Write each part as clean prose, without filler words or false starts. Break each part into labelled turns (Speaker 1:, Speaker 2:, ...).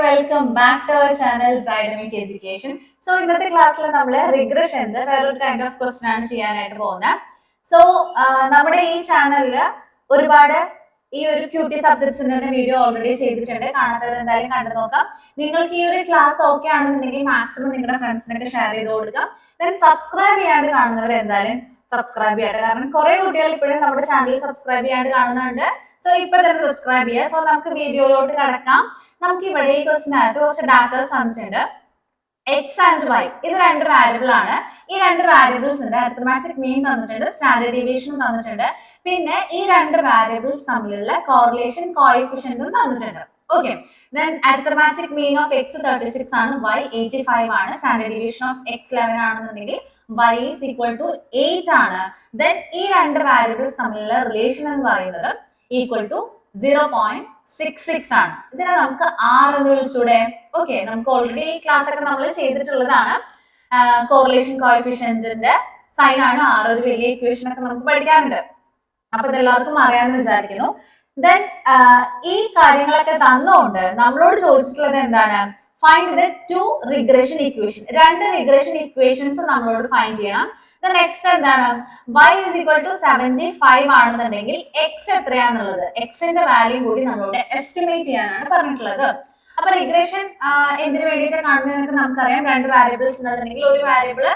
Speaker 1: welcome back to our channel Dynamic Education. So ഇന്നത്തെ ക്ലാസ്സിൽ നമ്മൾ റിഗ്രഷന്റെ വേറൊരു കൈൻഡ് ഓഫ് ക്വസ്റ്റ്യൻ ആണ് ചെയ്യാനായിട്ട് പോകുന്നത്. സോ നമ്മുടെ ഈ ചാനലിൽ ഒരുപാട് ഈ ഒരു ക്യൂട്ടി സബ്ജക്ട്സിന്റെ വീഡിയോ ഓൾറെഡി ചെയ്തിട്ടുണ്ട്. കാണാത്തവർ എന്തായാലും കണ്ടു നോക്കാം. നിങ്ങൾക്ക് ഈ ഒരു ക്ലാസ് ഓക്കെ ആണെന്നുണ്ടെങ്കിൽ മാക്സിമം നിങ്ങളുടെ ഫ്രണ്ട്സിനൊക്കെ ഷെയർ ചെയ്ത് കൊടുക്കാം. ദെൻ സബ്സ്ക്രൈബ് ചെയ്യാണ്ട് കാണുന്നവർ എന്തായാലും സബ്സ്ക്രൈബ് ചെയ്യട്ടെ. കാരണം കുറെ കുട്ടികൾ ഇപ്പോഴും നമ്മുടെ ചാനൽ സബ്സ്ക്രൈബ് ചെയ്യാണ്ട് കാണുന്നുണ്ട്. സോ ഇപ്പൊ തന്നെ സബ്സ്ക്രൈബ് ചെയ്യുക. സോ നമുക്ക് വീഡിയോയിലോട്ട് കടക്കാം. നമുക്ക് ഇവിടെ ഈ ക്വസ്റ്റിനകത്ത് കുറച്ച് ഡാറ്റാസ് തന്നിട്ടുണ്ട്. എക്സ് ആൻഡ് വൈ ഇത് രണ്ട് വാരിയബിൾ ആണ്. ഈ രണ്ട് വാരിയബിൾസിന്റെ അരിത്മാറ്റിക് മീൻ തന്നിട്ടുണ്ട്, സ്റ്റാൻഡേർഡ് ഡീവിയേഷനും തന്നിട്ടുണ്ട്. പിന്നെ ഈ രണ്ട് വാരിയബിൾസ് തമ്മിലുള്ള കോറിലേഷൻ കോഎഫിഷ്യന്റും തന്നിട്ടുണ്ട്. Okay, then arithmetic mean of X 36 ആണ്, വൈ 85 ആണ്, സ്റ്റാൻഡേർഡ് ഡീവിയേഷൻ ഓഫ് എക്സ് 11 ആണെന്നുണ്ടെങ്കിൽ y is equal to 8 ആണ്. ദെൻ ഈ രണ്ട് വാരിയബിൾസ് തമ്മിലുള്ള റിലേഷൻ എന്ന് പറയുന്നത് ഈക്വൽ ടു 0.66 ആണ്. ഇതിനെ നമുക്ക് R എന്ന് വിളിച്ചൂടെ? ഓക്കെ, നമുക്ക് ഓൾറെഡി ഈ ക്ലാസ് ഒക്കെ നമ്മൾ ചെയ്തിട്ടുള്ളതാണ്. കോറിലേഷൻ കോഎഫിഷ്യന്റിന്റെ സൈൻ ആണ് R. ഒരു വലിയ ഇക്വേഷൻ ഒക്കെ നമുക്ക് പഠിക്കാറുണ്ട്. അപ്പൊ ഇതെല്ലാവർക്കും അറിയാമെന്ന് വിചാരിക്കുന്നു. ദെൻ ഈ കാര്യങ്ങളൊക്കെ തന്നുകൊണ്ട് നമ്മളോട് ചോദിച്ചിട്ടുള്ളത് എന്താണ്? Find the two regression equation. രണ്ട് റിഗ്രഷൻ ഇക്വേഷൻസ് നമ്മളോട് ഫൈൻഡ് ചെയ്യണം. നെക്സ്റ്റ് എന്താണ്? y is equal to 75 ആണെന്നുണ്ടെങ്കിൽ x എത്രയാന്നുള്ളത്, എക്സിന്റെ വാല്യൂ കൂടി നമ്മളോട് എസ്റ്റിമേറ്റ് ചെയ്യാനാണ് പറഞ്ഞിട്ടുള്ളത്. അപ്പൊ റിഗ്രഷൻ എന്തിനു വേണ്ടിയിട്ട് കാണുന്നതെന്ന് നമുക്കറിയാം. രണ്ട് വാരിയബിൾസ് ഉണ്ടെന്നുണ്ടെങ്കിൽ ഒരു വാരിയബിൾ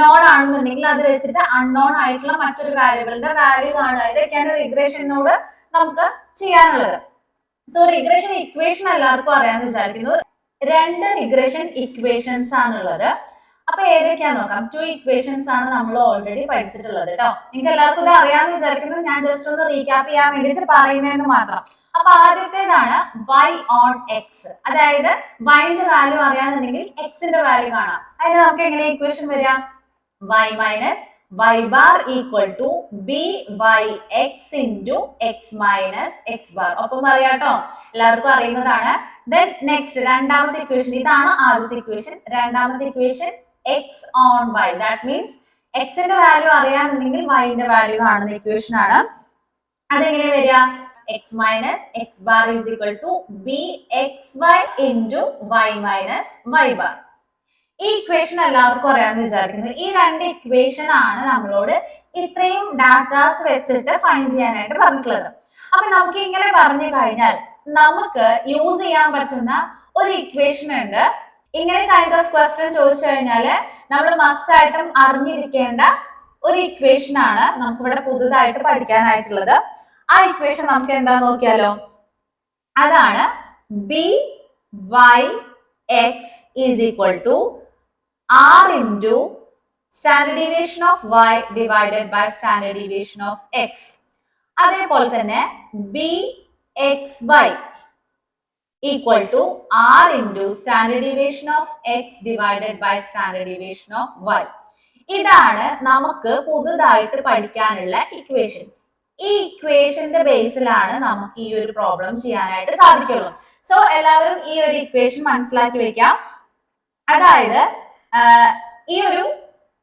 Speaker 1: നോൺ ആണെന്നുണ്ടെങ്കിൽ അത് വെച്ചിട്ട് അൺനോൺ ആയിട്ടുള്ള മറ്റൊരു വാരിയബിളിന്റെ വാല്യൂ കാണുക. ഇതൊക്കെയാണ് റിഗ്രഷനോട് നമുക്ക് ചെയ്യാനുള്ളത്. സോ റിഗ്രഷൻ ഇക്വേഷൻ എല്ലാവർക്കും അറിയാമെന്ന് വിചാരിക്കുന്നു. രണ്ട് റിഗ്രഷൻ ഇക്വേഷൻസ് ആണുള്ളത്. അപ്പൊ ഏതൊക്കെയാന്ന് നോക്കാം. ടു ഇക്വേഷൻസ് ആണ് നമ്മൾ ഓൾറെഡി പഠിച്ചിട്ടുള്ളത് കേട്ടോ. നിങ്ങൾക്ക് എല്ലാവർക്കും ഇത് അറിയാമെന്ന് വിചാരിക്കുന്നു. ഞാൻ ജസ്റ്റ് ഒന്ന് റീക്യാപ്പ് ചെയ്യാൻ വേണ്ടിയിട്ട് പറയുന്നതെന്ന് മാത്രം. അപ്പൊ ആദ്യത്തേതാണ് y on x. അതായത് yന്റെ വാല്യൂ അറിയാന്നുണ്ടെങ്കിൽ എക്സിന്റെ വാല്യൂ കാണാം. അതിന് നമുക്ക് എങ്ങനെ ഇക്വേഷൻ വരാം? y minus y bar equal to byx into x minus x bar. ഒപ്പം പറയാട്ടോ, എല്ലാവർക്കും അറിയുന്നതാണ്. ദെൻ നെക്സ്റ്റ് രണ്ടാമത്തെ ഇക്വേഷൻ, ഇതാണ് ആദ്യത്തെ ഇക്വേഷൻ. രണ്ടാമത്തെ equation x on y, that means x ന്റെ വാല്യൂ അറിയാന്നുണ്ടെങ്കിൽ y ന്റെ വാല്യൂ കാണുന്ന ഇക്വേഷൻ ആണ്. അതെങ്ങനെ വരിക? x minus x bar is equal to bxy into y minus y bar. ഈ ഇക്വേഷൻ എല്ലാവർക്കും അറിയാമെന്ന് വിചാരിക്കുന്നു. ഈ രണ്ട് ഇക്വേഷൻ ആണ് നമ്മളോട് ഇത്രയും ഡാറ്റാസ് വെച്ചിട്ട് ഫൈൻഡ് ചെയ്യാനായിട്ട് പറഞ്ഞിട്ടുള്ളത്. അപ്പൊ നമുക്ക് ഇങ്ങനെ പറഞ്ഞു കഴിഞ്ഞാൽ നമുക്ക് യൂസ് ചെയ്യാൻ പറ്റുന്ന ഒരു ഇക്വേഷൻ ഉണ്ട്. ഇങ്ങനെ കൈൻഡ് ഓഫ് ക്വസ്റ്റ്യൻ ചോദിച്ചു കഴിഞ്ഞാല് നമ്മൾ മസ്റ്റ് ആയിട്ടും അറിഞ്ഞിരിക്കേണ്ട ഒരു ഇക്വേഷൻ ആണ് നമുക്കിവിടെ പുതുതായിട്ട് പഠിക്കാനായിട്ടുള്ളത്. ആ ഇക്വേഷൻ നമുക്ക് എന്താ നോക്കിയാലോ? അതാണ് byx is equal to r into standard deviation of y divided by standard deviation of x. അതേപോലെ തന്നെ bxy equal to r into standard deviation of x divided by standard deviation of y. ഇതാണ് നമുക്ക് പുതുതായിട്ട് പഠിക്കാനുള്ള equation. ഈ ഇക്വേഷന്റെ ബേസിലാണ് നമുക്ക് ഈ ഒരു പ്രോബ്ലം ചെയ്യാനായിട്ട് സാധിക്കുള്ളൂ. സോ എല്ലാവരും ഈ ഒരു ഇക്വേഷൻ മനസ്സിലാക്കി വെക്കാം. അതായത് ഈ ഒരു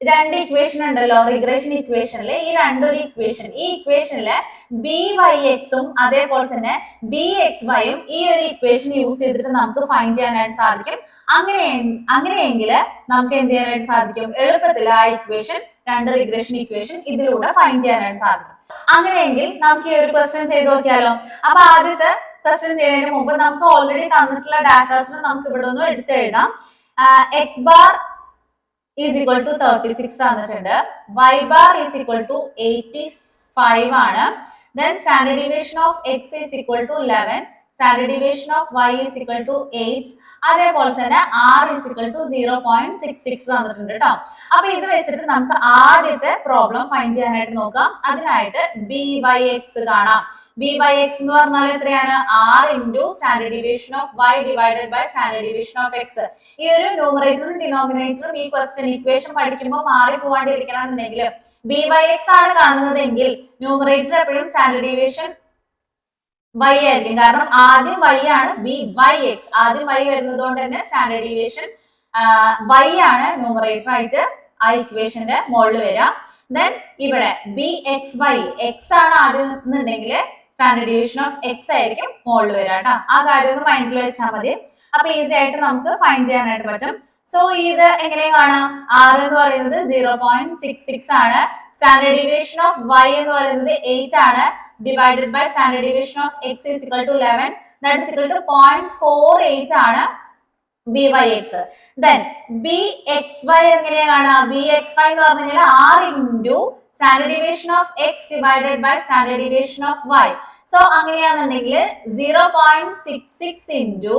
Speaker 1: രണ്ട് ഇക്വേഷൻ ഉണ്ടല്ലോ റിഗ്രഷൻ ഇക്വേഷനിൽ, ഈ രണ്ടൊരു ഇക്വേഷൻ, ഈ ഇക്വേഷനില് byx-ഉം അതേപോലെ തന്നെ bxy-യും ഈ ഒരു ഇക്വേഷൻ യൂസ് ചെയ്തിട്ട് നമുക്ക് ഫൈൻഡ് ചെയ്യാനായിട്ട് സാധിക്കും. അങ്ങനെയെങ്കിൽ നമുക്ക് എന്ത് ചെയ്യാനായിട്ട് സാധിക്കും? എളുപ്പത്തിൽ ആ ഇക്വേഷൻ, രണ്ട് റിഗ്രഷൻ ഇക്വേഷൻ ഇതിലൂടെ ഫൈൻഡ് ചെയ്യാനായിട്ട് സാധിക്കും. അങ്ങനെയെങ്കിൽ നമുക്ക് ഈ ഒരു ക്വസ്റ്റ്യൻ ചെയ്ത് നോക്കിയാലോ? അപ്പൊ ആദ്യത്തെ ക്വസ്റ്റ്യൻ ചെയ്യുന്നതിന് മുമ്പ് നമുക്ക് ഓൾറെഡി തന്നിട്ടുള്ള ഡാറ്റാസിന് നമുക്ക് ഇവിടെ ഒന്ന് എടുത്തെഴുതാം. X bar is equal to 36 തന്നിട്ടുണ്ട്, y bar is equal to 85 ആണ്. Then standard deviation of x is equal to 11, standard deviation of y is equal to 8, അതേപോലെ തന്നെ r ഈസ് ഈക്വൽ ടു 0.66 തന്നിട്ടുണ്ട് കേട്ടോ. അപ്പൊ ഇത് വെച്ചിട്ട് നമുക്ക് ആദ്യത്തെ പ്രോബ്ലം ഫൈൻഡ് ചെയ്യാനായിട്ട് നോക്കാം. അതിനായിട്ട് byx കാണാം. byx എന്ന് പറഞ്ഞാൽ എത്രയാണ്? r into standard deviation of y divided by standard deviation of x. ഈ ഒരു ന്യൂമറേറ്ററും ഡിനോമിനേറ്ററും ഈ ക്വസ്റ്റ്യൻ ഇക്വേഷൻ പഠിക്കുമ്പോൾ മാറി പോവാണ്ടിരിക്കണം എന്നുണ്ടെങ്കിൽ byx ആണ് കാണുന്നതെങ്കിൽ ന്യൂമറേറ്റർ എപ്പോഴും സ്റ്റാൻഡേർഡ് ഡീവിയേഷൻ y ആയിരിക്കും. കാരണം ആദ്യം y ആണ്, byx ആദ്യം y വരുന്നത് കൊണ്ട് തന്നെ സ്റ്റാൻഡേർഡ് ഡീവിയേഷൻ y ആണ് ന്യൂമറേറ്റർ ആയിട്ട് ആ ഇക്വേഷന്റെ മുകളിൽ വരിക. ദെൻ ഇവിടെ bxy x ആണ് ആദ്യം എന്നുണ്ടെങ്കിൽ സ്റ്റാൻഡേർഡ് ഡീവിയേഷൻ ഓഫ് x ആയിരിക്കും മുകളിൽ വരിക കേട്ടോ. ആ കാര്യം ഒന്ന് മൈൻഡിൽ വെച്ചാൽ മതി. അപ്പൊ ഈസി ആയിട്ട് നമുക്ക് ഫൈൻഡ് ചെയ്യാനായിട്ട് പറ്റും. സോ ഇത് എങ്ങനെ കാണാം? R എന്ന് പറയുന്നത് 0.66 ആണ്. സ്റ്റാൻഡേർഡ് ഡീവിയേഷൻ ഓഫ് y എന്ന് പറയുന്നത് 8 ആണ്. Divided by standard deviation of x is equal to 11. That is equal to 0.48 ആണ് byx. Then bxy എങ്ങനെയാണ്? bxy എന്ന് പറഞ്ഞു കഴിഞ്ഞാൽ r into standard deviation of x divided by standard deviation of y. So അങ്ങനെയാണെന്നുണ്ടെങ്കിൽ 0.66 into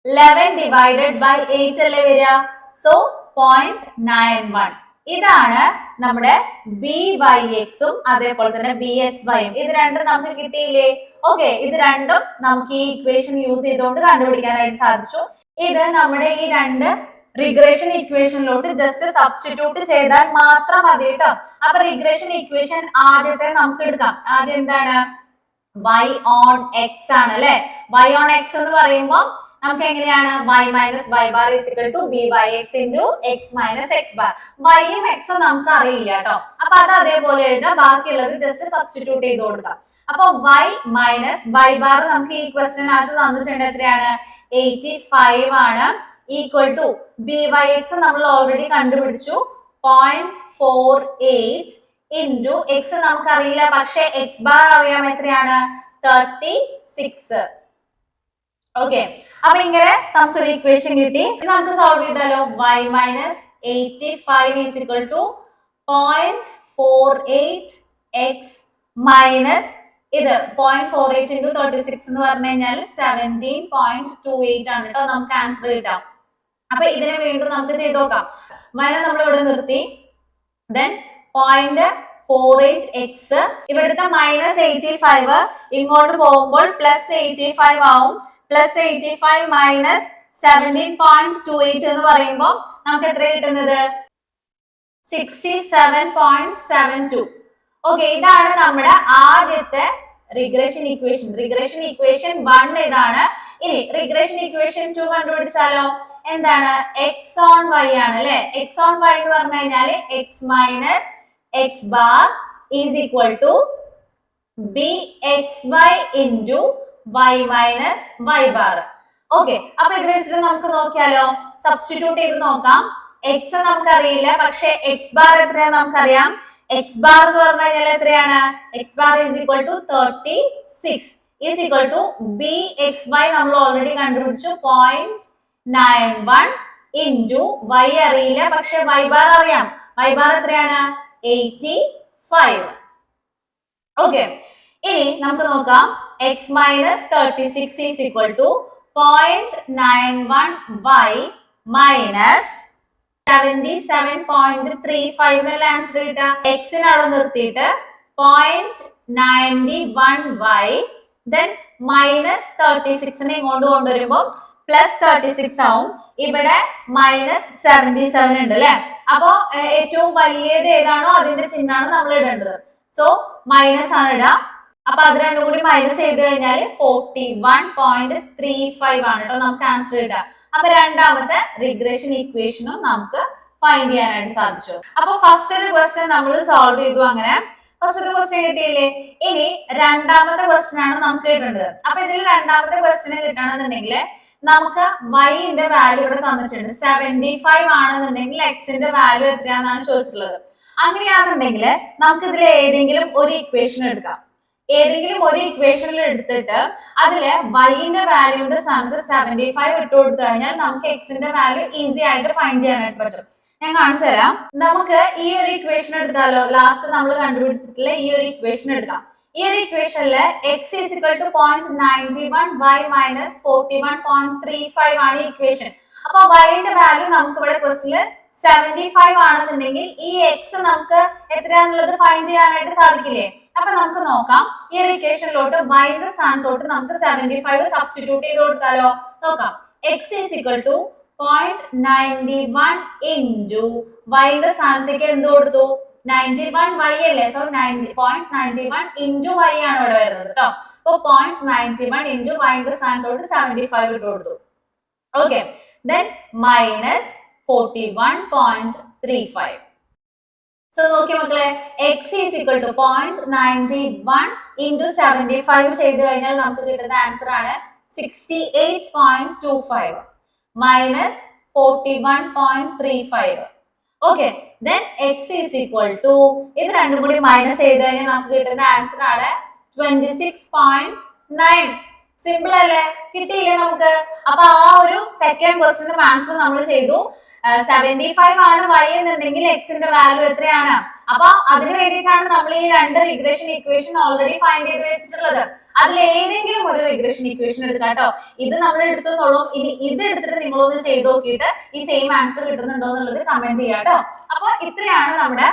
Speaker 1: 11 divided by 8 അല്ലേ വരിക. So 0.91. ഇതാണ് നമ്മുടെ byx ഉം അതേപോലെ തന്നെ bxy ഉം. ഇത് രണ്ടും നമുക്ക് കിട്ടിയില്ലേ? ഓക്കെ, ഇത് രണ്ടും നമുക്ക് ഈ ഇക്വേഷൻ യൂസ് ചെയ്തുകൊണ്ട് കണ്ടുപിടിക്കാനായിട്ട് സാധിച്ചു. ഇത് നമ്മുടെ ഈ രണ്ട് റിഗ്രഷൻ ഇക്വേഷനിലോട്ട് ജസ്റ്റ് സബ്സ്റ്റിറ്റ്യൂട്ട് ചെയ്താൽ മാത്രം മതി കേട്ടോ. അപ്പൊ റിഗ്രഷൻ ഇക്വേഷൻ ആദ്യത്തെ നമുക്ക് എടുക്കാം. ആദ്യം എന്താണ്? y on x ആണ് അല്ലെ. y on x എന്ന് പറയുമ്പോൾ നമുക്ക് എങ്ങനെയാണ്? y minus y bar is equal to b by x into x minus x bar. y ഉം x ഉം നമുക്ക് അറിയില്ല കേട്ടോ. അപ്പൊ അത് അതേപോലെ എഴുതാം. ബാക്കിയുള്ളത് ജസ്റ്റ് സബ്സ്റ്റിറ്റ്യൂട്ട് ചെയ്ത് കൊടുക്കാം. അപ്പൊ y minus y bar നമുക്ക് ഈ ക്വസ്റ്റ്യനകത്ത് തന്നിട്ടുണ്ട്. എത്രയാണ്? 85 ആണ്. ഈക്വൽ ടു byx നമ്മൾ ഓൾറെഡി കണ്ടുപിടിച്ചു 0.48 into x നമുക്ക് അറിയില്ല, പക്ഷെ x bar അറിയാം. എത്രയാണ്? 36. ഓക്കെ, അപ്പൊ ഇങ്ങനെ നമുക്കൊരു ഇക്വേഷൻ കിട്ടി. നമുക്ക് സോൾവ് ചെയ്താലോ? y minus 85 is equal to 0.48x minus ഇത് 0.48 into 36 എന്ന് പറഞ്ഞു കഴിഞ്ഞാൽ 17.28 ആണ് കേട്ടോ നമുക്ക് ആൻസർ കിട്ടാം. അപ്പൊ ഇതിനെ വീണ്ടും നമുക്ക് ചെയ്ത് നോക്കാം. മൈനസ് നമ്മൾ ഇവിടെ നിർത്തി. ദെൻ 0.48x ഇവിടുത്തെ -85 ഇങ്ങോട്ട് പോകുമ്പോൾ +85 ആവും. +85 minus 17.28 എന്ന് പറയുമ്പോൾ നമുക്ക് എത്ര കിട്ടുന്നത്? 67.72. ഓക്കെ, ഇതാണ് നമ്മുടെ ആദ്യത്തെ റിഗ്രഷൻ ഇക്വേഷൻ. റിഗ്രഷൻ ഇക്വേഷൻ 1 ഇതാണ്. ഇനി റിഗ്രഷൻ ഇക്വേഷൻ 2 കണ്ടുപിടിച്ചാലോ? എന്താണ്? x on y ആണ് അല്ലെ. x on y എന്ന് പറഞ്ഞു കഴിഞ്ഞാൽ x minus x bar is equal to bxy into y minus y bar. Okay, അപ്പൊ ഇത് വെച്ചിട്ട് നമുക്ക് നോക്കിയാലോ? സബ്സ്റ്റിറ്റ്യൂട്ട് ചെയ്ത് നോക്കാം. x നമുക്ക് അറിയില്ല, പക്ഷെ x bar എത്രയാണെന്ന് നമുക്കറിയാം. x bar എന്ന് പറഞ്ഞു കഴിഞ്ഞാൽ എത്രയാണ്? x bar is equal to 36 is equal to bxy നമ്മൾ ഓൾറെഡി കണ്ടുപിടിച്ചു 0.91 into y അറിയില്ല, പക്ഷെ y bar അറിയാം. y bar എത്രയാണ്? 85. ഓക്കെ, ഇനി നമുക്ക് നോക്കാം. x minus 36 is equal to 0.91y minus 77.35 എന്നുള്ള ആൻസർ കിട്ടാം. x അവിടെ നിർത്തിയിട്ട് 0.91y then minus 36 ഇങ്ങോട്ട് കൊണ്ടുവരുമ്പോൾ +36 ആവും. ഇവിടെ -77 ഉണ്ട് അല്ലെ. അപ്പൊ ഏറ്റവും വലിയത് ഏതാണോ അതിന്റെ ചിഹ്നമാണ് നമ്മൾ ഇടേണ്ടത്. സോ മൈനസ് ആണ് ഇടാം. അപ്പൊ അത് രണ്ടും കൂടി മൈനസ് ചെയ്ത് കഴിഞ്ഞാൽ 41.35 ആണ് കേട്ടോ നമുക്ക് ആൻസർ കിട്ടുക. അപ്പൊ രണ്ടാമത്തെ റിഗ്രഷൻ ഇക്വേഷനും നമുക്ക് ഫൈൻഡ് ചെയ്യാനായിട്ട് സാധിച്ചു. അപ്പൊ ഫസ്റ്റ് ക്വസ്റ്റ്യൻ നമ്മൾ സോൾവ് ചെയ്തു. അങ്ങനെ ഫസ്റ്റ് ക്വസ്റ്റ്യൻ കിട്ടിയില്ലേ? ഇനി രണ്ടാമത്തെ ക്വസ്റ്റ്യൻ ആണ് നമുക്ക് കിട്ടേണ്ടത്. അപ്പൊ ഇതിൽ രണ്ടാമത്തെ ക്വസ്റ്റ്യൻ കിട്ടണമെന്നുണ്ടെങ്കിൽ നമുക്ക് y-ന്റെ വാല്യൂ ഇവിടെ തന്നിട്ടുണ്ട്. 75 ആണെന്നുണ്ടെങ്കിൽ x-ന്റെ വാല്യൂ എത്രയാണെന്നാണ് ചോദിച്ചിട്ടുള്ളത്. അങ്ങനെയാണെന്നുണ്ടെങ്കിൽ നമുക്ക് ഇതിൽ ഏതെങ്കിലും ഒരു ഇക്വേഷൻ എടുക്കാം. ഏതെങ്കിലും ഒരു ഇക്വേഷനിൽ എടുത്തിട്ട് അതില് y-ന്റെ വാല്യൂന്റെ സ്ഥാനത്ത് 75 ഇട്ട് കൊടുത്തു കഴിഞ്ഞാൽ നമുക്ക് x-ന്റെ വാല്യൂ ഈസി ആയിട്ട് ഫൈൻഡ് ചെയ്യാനായിട്ട് പറ്റും. ഞാൻ കാണിച്ചു തരാം. നമുക്ക് ഈ ഒരു ഇക്വേഷൻ എടുത്താലോ? ലാസ്റ്റ് നമ്മൾ കണ്ടുപിടിച്ചിട്ടുള്ള ഈ ഒരു ഇക്വേഷൻ എടുക്കാം. ഈ ഒരു ഇക്വേഷനില് x is equal to 0.91 y minus 41.35 ആണ് ഈ ഇക്വേഷൻ. അപ്പൊ y-ന്റെ വാല്യൂ നമുക്ക് ഇവിടെ ക്വസ്റ്റ്യനില് 75 ആണെന്നുണ്ടെങ്കിൽ ഈ x നമുക്ക് എത്രയാണെന്നുള്ളത് ഫൈൻഡ് ചെയ്യാനായിട്ട് സാധിക്കില്ലേ? അപ്പൊ നമുക്ക് നോക്കാം. ഈ ഒരു ഇക്വേഷനിലോട്ട് y-ന്റെ സ്ഥാനത്തോട്ട് നമുക്ക് 75 സബ്സ്റ്റിറ്റ്യൂട്ട് ചെയ്ത് കൊടുത്താലോ? നോക്കാം. x is equal to 0.91 into y-ന്റെ സ്ഥാനത്തേക്ക് എന്ത് കൊടുത്തു? 91y അല്ലേ. സോ 0.91 into y ആണ് ഇവിടെ വരുന്നത് കേട്ടോ. അപ്പൊ 0.91 into y-ന്റെ സ്ഥാനത്തോട്ട് 75 ഇട്ട് കൊടുത്തു. Okay, then minus 41.35. സോ നോക്കിയ മക്കളെ, x is equal to 0.91 into 75 ചെയ്ത് കഴിഞ്ഞാൽ നമുക്ക് കിട്ടുന്ന ആൻസർ ആണ് 68.25 minus 41.35. Okay, then x is equal to, ഇത് രണ്ടും കൂടി മൈനസ് ചെയ്ത് കഴിഞ്ഞാൽ നമുക്ക് കിട്ടുന്ന ആൻസർ ആണ് 26.9. സിമ്പിൾ അല്ലേ? കിട്ടിയില്ലേ നമുക്ക്? അപ്പൊ ആ ഒരു സെക്കൻഡ് ക്വസ്റ്റ്യനും ആൻസർ നമ്മൾ ചെയ്തു. 75 ആണ് y എന്നുണ്ടെങ്കിൽ x ന്റെ വാല്യൂ എത്രയാണ്? അപ്പൊ അതിന് വേണ്ടിയിട്ടാണ് നമ്മൾ ഈ രണ്ട് റിഗ്രഷൻ ഇക്വേഷൻ ഓൾറെഡി ഫൈൻഡ് ചെയ്ത് വെച്ചിട്ടുള്ളത്. അതിൽ ഏതെങ്കിലും ഒരു റിഗ്രഷൻ ഇക്വേഷൻ എടുക്കാം കേട്ടോ. ഇത് നമ്മൾ എടുത്തുന്നുള്ളൂ. ഇനി ഇത് എടുത്തിട്ട് നിങ്ങളൊന്ന് ചെയ്ത് നോക്കിയിട്ട് ഈ സെയിം ആൻസർ കിട്ടുന്നുണ്ടോ എന്നുള്ളത് കമന്റ് ചെയ്യാം കേട്ടോ. അപ്പൊ ഇത്രയാണ് നമ്മുടെ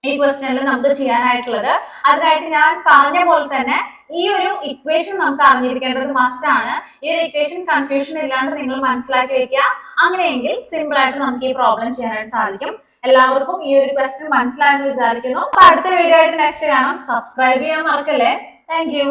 Speaker 1: ഈ ക്വസ്റ്റ്യനിൽ നമുക്ക് ചെയ്യാനായിട്ടുള്ളത്. അതിനായിട്ട് ഞാൻ പറഞ്ഞ പോലെ തന്നെ ഈ ഒരു ഇക്വേഷൻ നമുക്ക് അറിഞ്ഞിരിക്കേണ്ടത് മസ്റ്റ് ആണ്. ഈ ഒരു ഇക്വേഷൻ കൺഫ്യൂഷൻ ഇല്ലാണ്ട് നിങ്ങൾ മനസ്സിലാക്കി വെക്കുക. അങ്ങനെയെങ്കിൽ സിമ്പിൾ ആയിട്ട് നമുക്ക് ഈ പ്രോബ്ലം ചെയ്യാനായിട്ട് സാധിക്കും. എല്ലാവർക്കും ഈ ഒരു ക്വസ്റ്റ്യൻ മനസ്സിലായെന്ന് വിചാരിക്കുന്നു. അപ്പൊ അടുത്ത വീഡിയോ ആയിട്ട് നെക്സ്റ്റ് കാണാം. സബ്സ്ക്രൈബ് ചെയ്യാൻ മറക്കല്ലേ. Thank you.